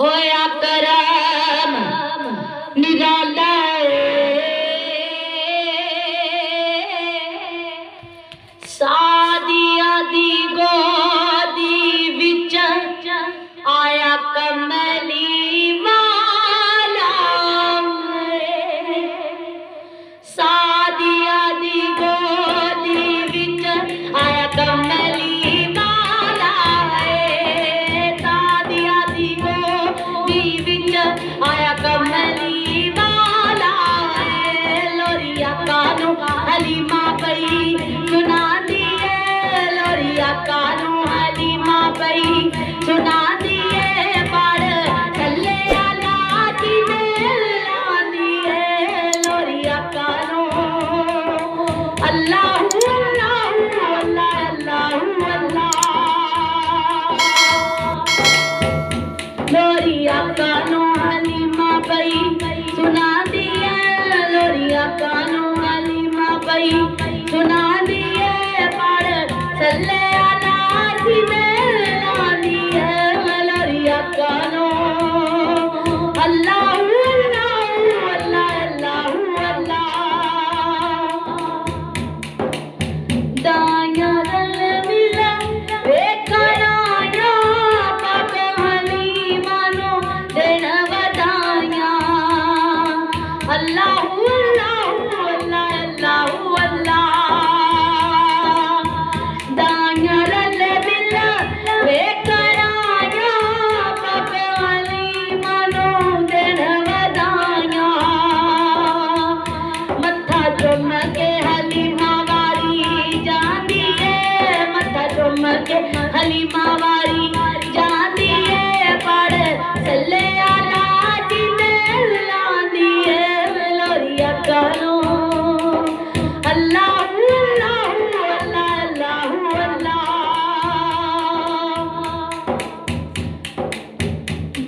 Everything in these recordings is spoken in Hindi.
होया करम निराला सादिया दी गोदी विच आया कमली वाला सादिया दी गोदी विच आया कमली वाला सादिया दी गोदी विच आया कमली वाला लोरिया कानू हलीमा पई सुना दिए लोरिया कानू हलीमा पई सुना दिए पर चले आला की मेला दिए लोरिया कानू अल्लाह अल्लाह अल्लाह अल्लाह लोरिया कानू हलीमा पई सुना दिए लोरिया कानू हलीमा पई सुना दिए पर चले आला की मेला दिए लोरिया कानू अल्लाह अल्लाह अल्लाह अल्लाह दाया रल मिला वेखराया पाप हलीमा नो दिन वदाया अल्लाह अल्लाह अल्लाह अल्लाह दाया रल मिला वेखराया पाप हलीमा नो दिन वदाया मत्था चुम के हलीमा वारी जांदी है मत्था चुम के हलीमा वारी जांदी है पर चले आला दी मेला दी है लोरिया कानू अल्लाह अल्लाह अल्लाह अल्लाह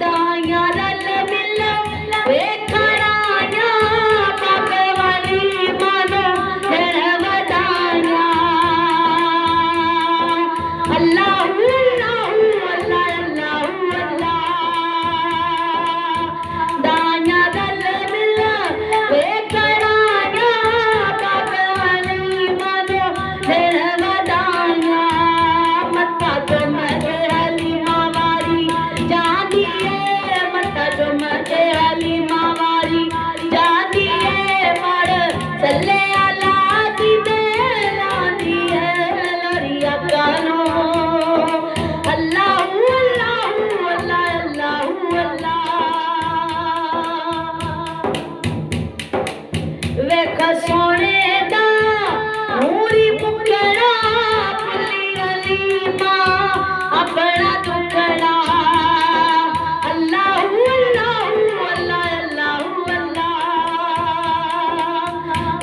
दाया रल मिल वेखराया पाप वाली मानो दिन वदाया अल्लाह अल्लाह अल्लाह अल्लाह दाया रल मिल वेखराया पाप वाली मानो दिन वदाया मत्था चुम के हलीमा वारी जांदी है मत्था चुम के हलीमा वारी जांदी है पर चले आला दी मेला दी है लोरिया कानू अल्लाह अल्लाह अल्लाह अल्लाह वेख सोने दा नूरी पुकड़ा पुली हलीमा अपना दुखड़ा अल्लाह अल्लाह अल्लाह अल्लाह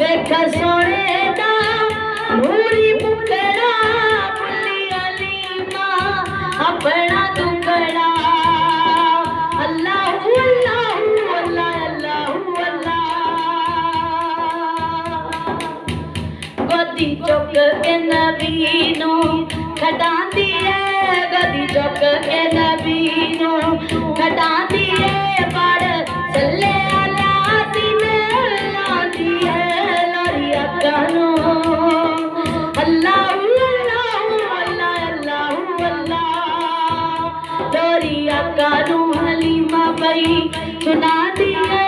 वेख सोने दा नूरी पुकड़ा पुली हलीमा अपना दुखड़ा अल्लाह अल्लाह अल्लाह अल्लाह गोदी चुक के नबी नो खटांदी है गोदी चुक के नबी नो खटांदी है पर चले आला दी मेला दी है लोरिया कानू अल्लाह अल्लाह अल्लाह अल्लाह लोरिया कानू हलीमा पई सुना दिए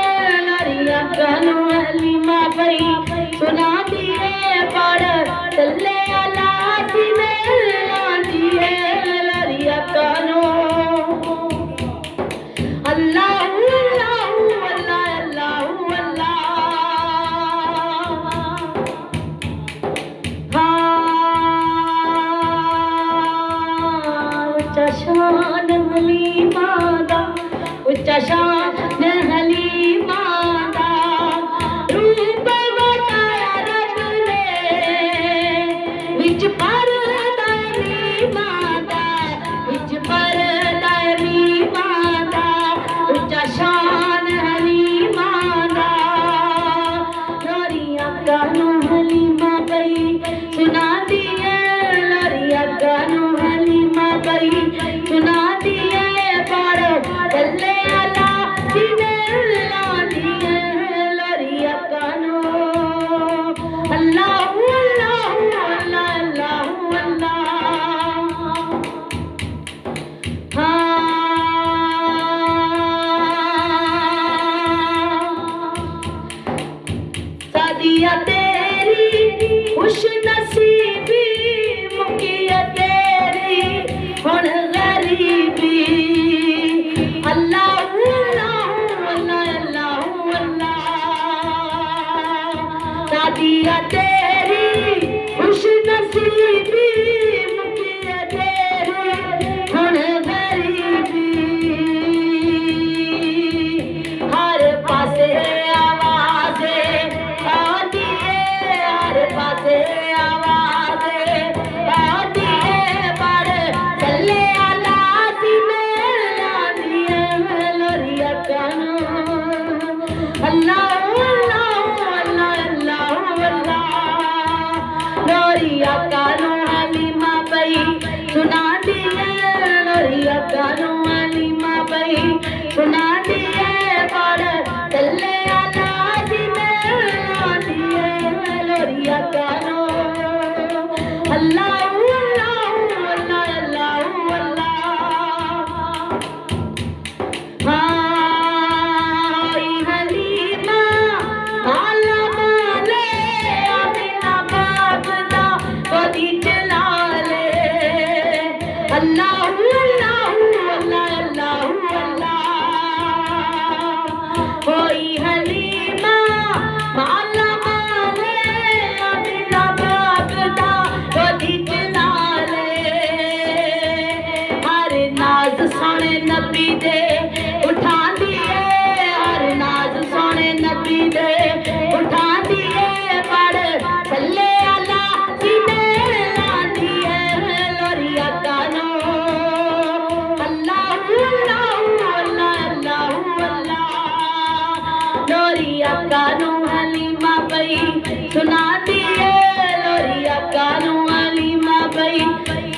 लोरिया कानू हलीमा पई सुना दिए पर चले आला दी मेला दी है लोरिया कानू अल्लाह अल्लाह अल्लाह अल्लाह हाँ उच्चा शान हलीमा दा उच्चा शान हलीमा दा रूप बताया रब ने विच परदा हलीमा दा विच परदा हलीमा दा उच्चा शान हलीमा दा लोरिया कानू हलीमा पई सुना दिए लोरिया कानू हलीमा पई सुना दिए पर चले अल्लाह अल्लाह अल्लाह अल्लाह अल्लाह कोई हलीमा माला माले अमीना बागदा कोदी चलाले हर नाज सोने नबी दे उठा दिए हर नाज सोने नबी दे उठा दिए पढ़ चले आला सीने लानी है लोरिया कानो अल्लाह अल्लाह अल्लाह अल्लाह लोरिया कानो हलीमा बई सुना दिए लोरिया कानो हलीमा बई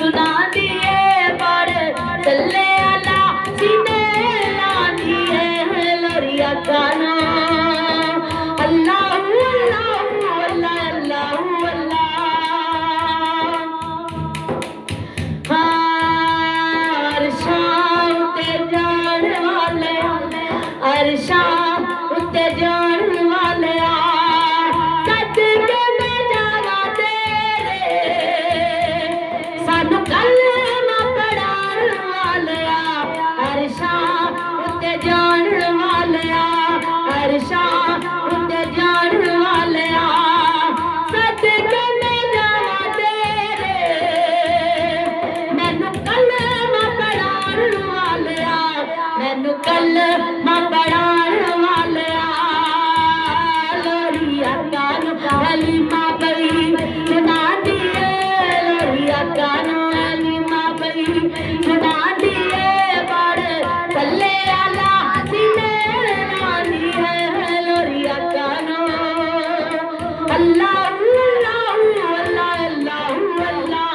सुना दिए पढ़ चले आला सीने लानी है लोरिया कानो अल्लाह अल्लाह अल्लाह अल्लाह अल्लाह अरशां उते जान वाले अरशां उते जान वाले सच के मैं जावा तेरे सानू कलमा पढ़ान वाले अरशां उते जान वाले अरशां उते जान वाले सच के मैं जावा तेरे मैनू कलमा पढ़ान वाले मैनू कलमा पढ़ान वाले लोरिया कानो हलीमा बई सुना दिए लोरिया कानो हलीमा बई सुना दिए पढ़ चले आला सीने लानी है लोरिया कानो अल्लाह अल्लाह अल्लाह अल्लाह अल्लाह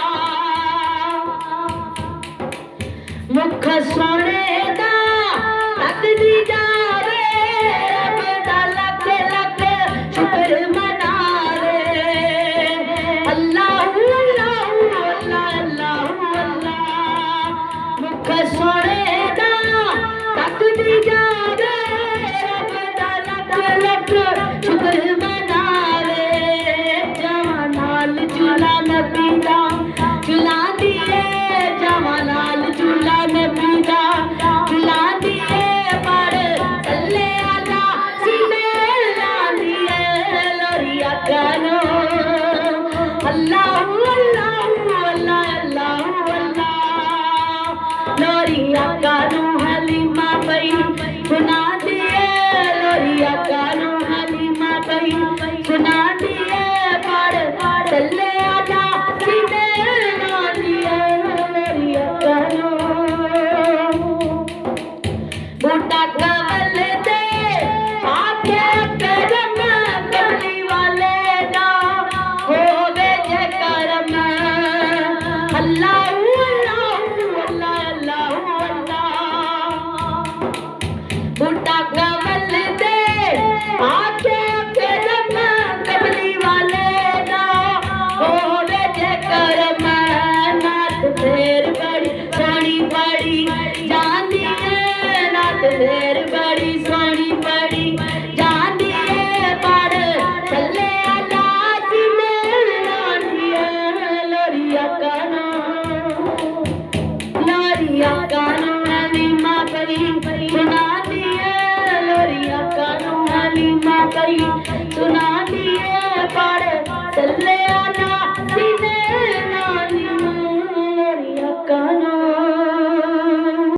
मुख सोने दा तकदी जावे रब दा लख लख शुक्र मनावे अल्लाह अल्लाह अल्लाह अल्लाह अल्लाह मुख सोने दा तकदी जावे रब दा लख लख शुक्र मनावे जवां नाल झूला नबी दा झूला दिए जवां नाल झूला नबी दा झूला दिए पढ़ चले आला सीने लानी है लोरिया कानो अल्लाह अल्लाह अल्लाह अल्लाह अल्लाह लोरिया कानो हलीमा बई सुना दिए लोरिया कानो हलीमा बई सुना दिए पढ़ चले आला सीने लानी है लोरिया कानो बूटा कमल दे आखे करम कमली वाले दा होवे जे करम अल्लाह